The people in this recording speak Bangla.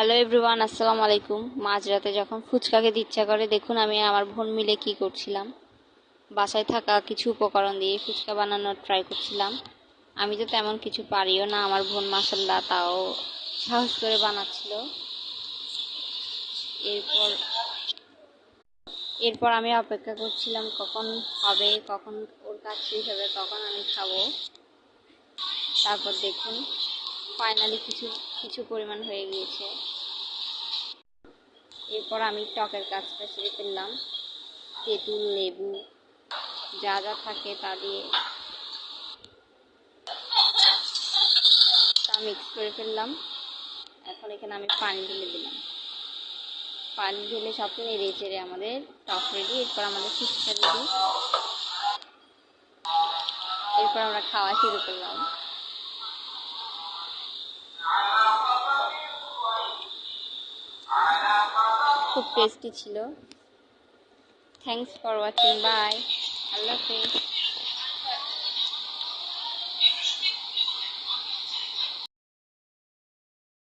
হ্যালো এভরিওয়ান, আসসালামু আলাইকুম। মাঝরাতে যখন ফুচকা খেতে ইচ্ছা করে, দেখুন আমি আমার বোন মিলে কি করছিলাম। বাসায় থাকা কিছু উপকরণ দিয়ে ফুচকা বানানোর ট্রাই করছিলাম। আমি তো তেমন কিছু পারিও না, আমার বোন মাশাআল্লাহ তাও সাহস করে বানাচ্ছিল। এরপর এরপর আমি অপেক্ষা করছিলাম কখন হবে, কখন ওর কাজ শেষ হবে, কখন আমি খাবো। তারপর দেখুন ফাইনালি কিছু কিছু পরিমাণ হয়ে গিয়েছে। এরপর আমি টকের কাজটা সেরে ফেললাম। তেঁতুল, লেবু যা যা থাকে তা দিয়ে তা মিক্স করে ফেললাম। এখন এখানে আমি পানি ঢেলে দিলাম। পানি ঢেলে সব নেড়ে চেড়ে আমাদের টক রেডি। এরপর আমাদের ফুচকা রেডি। এরপর আমরা খাওয়া শুরু করলাম। খুব টেস্টি ছিল। থ্যাংকস ফর ওয়াচিং, বাই, আল্লাহ হাফেজ।